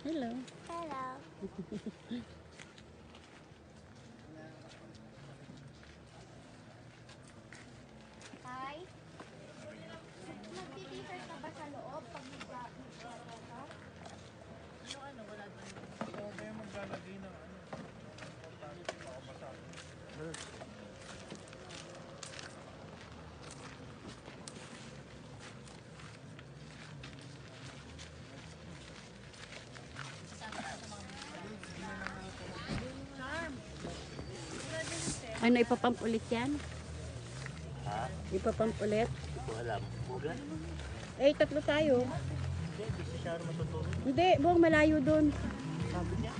Hello. Hello. Hi. Magtitipid ka ba sa loob pag naglalaro ka? Ikaw na yung maglalagay ng ano. Importante makabasa. Ano, ipapump ulit yan? Ha? Ipapump ulit? Hindi ko alam. Bugan? Eh, tatlo tayo. Hindi, hindi si Sharon matutulog. Hindi, buong malayo doon. Sabi niya.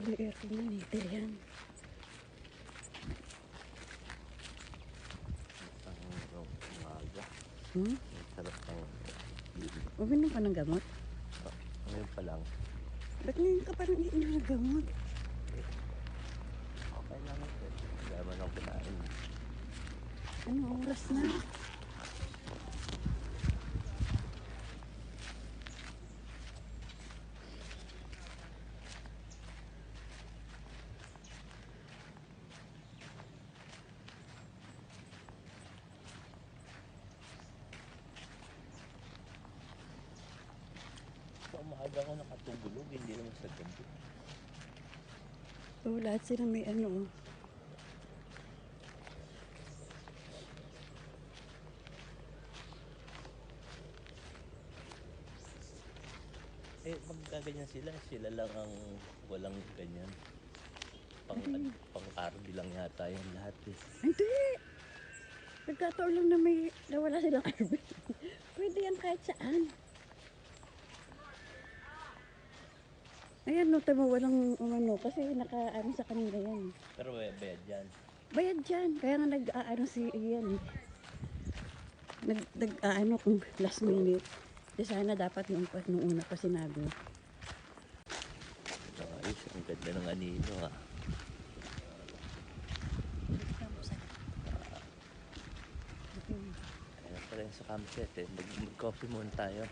Blue aircon na meter yan. Ang umaga. Hmm? Ang sarap ng Uminom ka ng gamot? ngayon pa lang. Ba't ngayon ka parang iinom ng gamot? Okay lang ito. Hindi naman ako kinain. Anong oras na? Sa umaga ako nakatulog. Hindi naman sa gabi. Oo, lahat sila may ano. Eh, pag ganyan sila, sila lang ang walang ganyan. Pang-RB lang yata yung lahat eh. Hindi! Nagkataon lang na may nawala silang RV. Pwede yan kahit saan. Ayan, no, tama, walang umano. Kasi naka-ano sa kanila yan. Pero bayad yan. Bayad dyan. Kaya nga nag-aano si Ian. Nag-aano kung last minute. Di sana dapat nung una pa sinabi. Ayos, ang ganda ng anino ha. Ayan pa rin sa campsite eh. Mag-coffee muna tayo.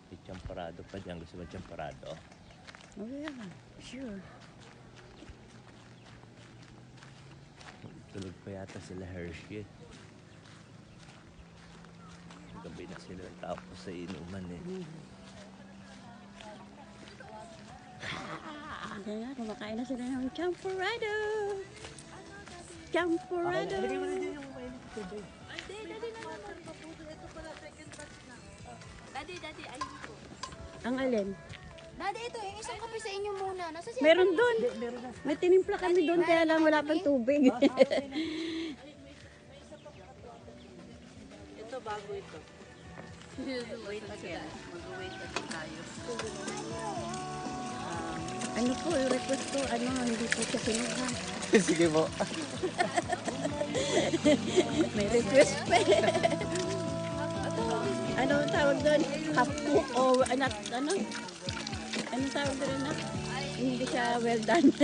May champorado pa dyan. Gusto mo champorado? Oh yeah, sure. Tulog pa yata sila Hershey. Gabi na sila tapos sa inuman eh. Kaya kumakain na sila ng champorado. Champorado. Daddy, ayun po. Ang alin? Daddy, ito, yung isang kape sa inyo muna. Nasa siya? Meron doon. May tinimpla kami doon kaya lang wala pang tubig. Ito bago ito. Wait again. Mag-wait again tayo. Ano po, yung request ko, ano, hindi po siya kinuha. Sige po. May request pa eh. Ano ang tawag doon? Half cook o anak, ano? Anong tawag doon anak? Hindi siya well done.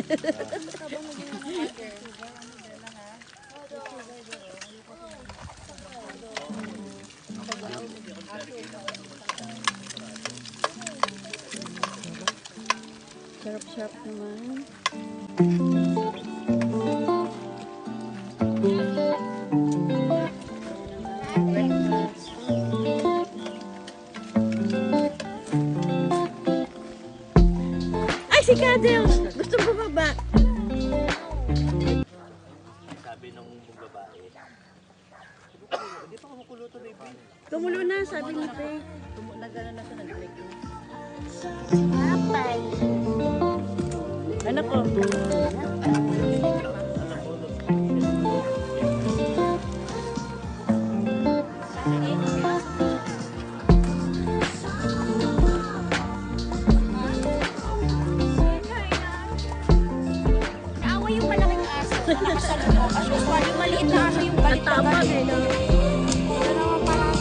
Sarap-sarap naman. Ay, si Kadel! Gusto bumaba. Sabi nung babae. Hindi pa kumukulo to baby. Kumulo na, sabi ni Faye. Nagana na siya, nag-break na. Apay. Ano po? Alam mo, Dapat eh, no? Wala naman pala.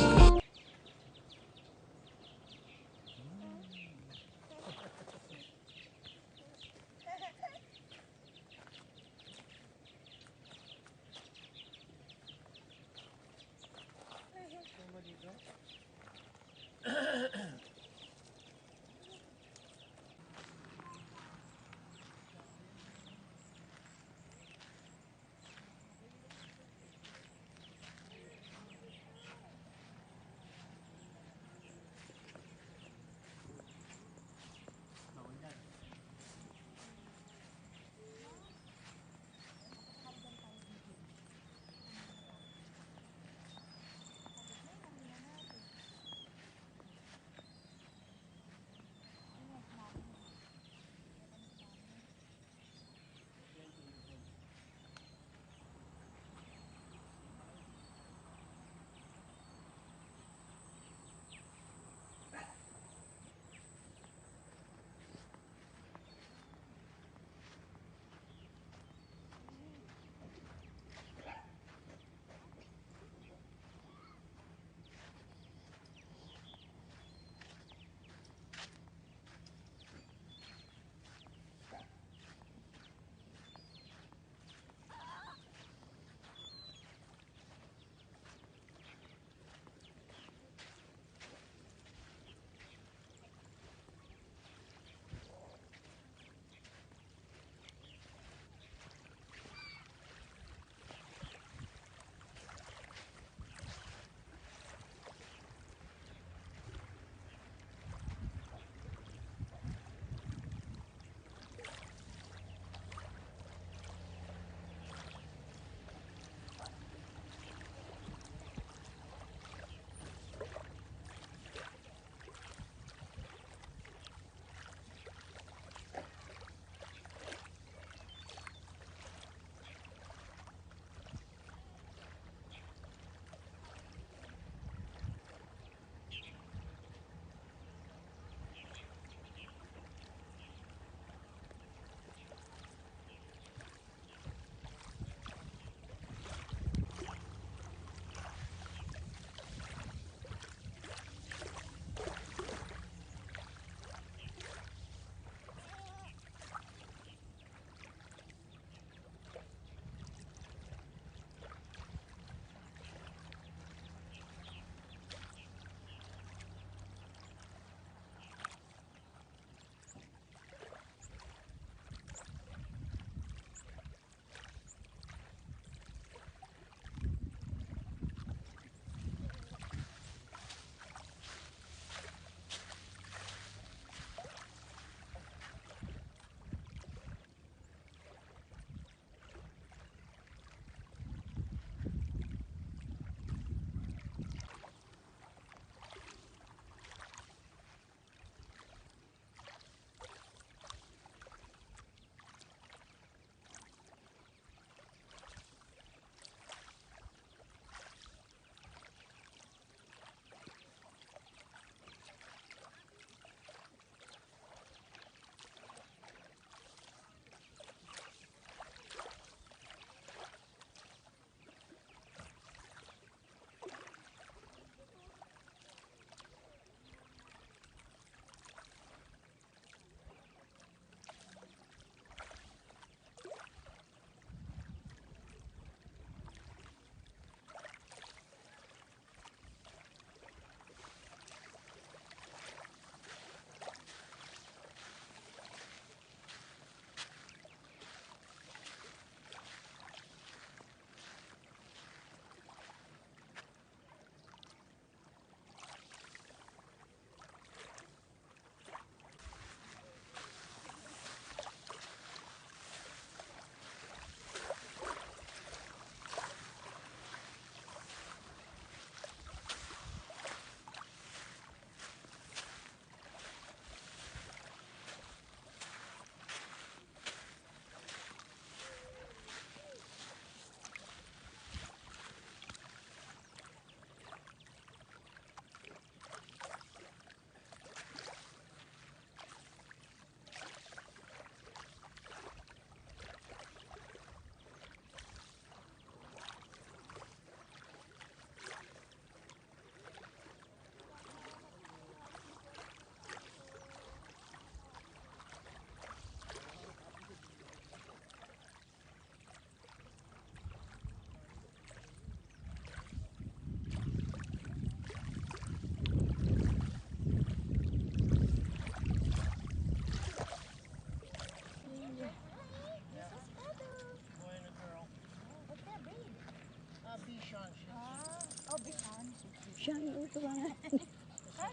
Siya, tuwa nga. So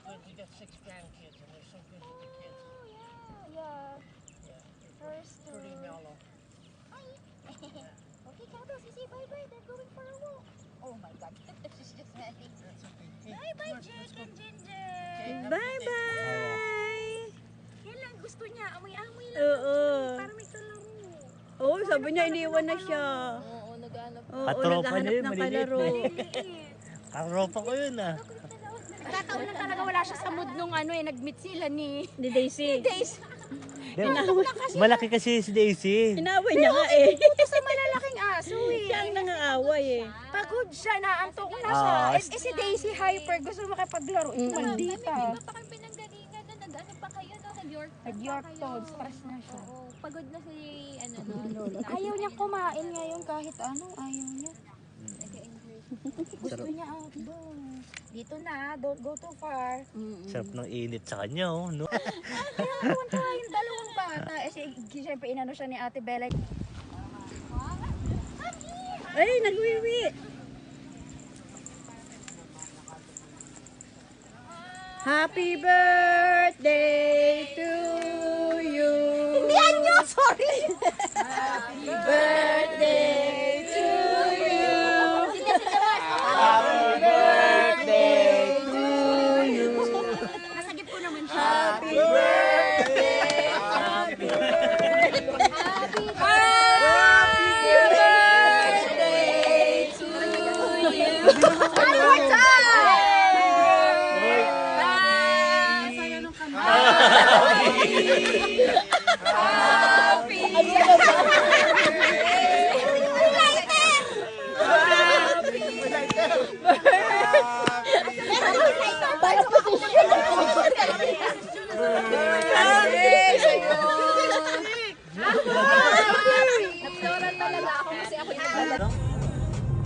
good. You got 6 grandkids, and they're so good with the kids. Yeah. Yeah, First pretty mellow. Okay, Candles, you say bye-bye. They're going for a walk. Oh my God. She's just heading. That's okay. Hey, Bye-bye, come on, let's Jake go. and Ginger. Okay, have a good day. Bye-bye! Yan lang gusto niya. Amoy-amoy lang. Oo. Para may kalaro. Oo, sabi niya, iniwan na siya. Oo, naghanap. Oo, Katropa naghahanap niya yun, ng maliliit kalaro. na Karopa ko yun ah. Nagkataon lang talaga wala siya sa mood nung nag-meet sila ni Ni Daisy. Days. Malaki kasi si Daisy. Inaway niya nga eh. Ito sa malalaking aso eh. Siya ang nangaaway eh. Pagod siya, naantok na siya. Ah, Eh, si Daisy hyper, gusto makipaglaro. Ito maldita. Pa kami pinanggalingan na nag-ano pa kayo no? Nag-York Nag-York Toad, stress na siya. Oo, pagod na si ano no. Ayaw niya kumain ngayon kahit ano, ayaw niya. Gusto niya outdoor. Dito na, don't go too far. Sarap ng init sa kanya oh. No? Punta yung dalawang bata. Eh, siyempre inano siya ni Ate Bella. Ay, nagwiwi. Happy birthday to you. Hindi nyo, sorry! Happy birthday to you. Happy birthday to you. Nasagip ko naman siya. Happy birthday. Happy birthday. Happy birthday to you. One more time!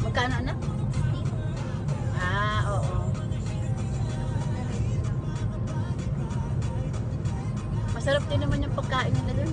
Magkano na? Ah, oo. Masarap din naman yung pagkain nila doon.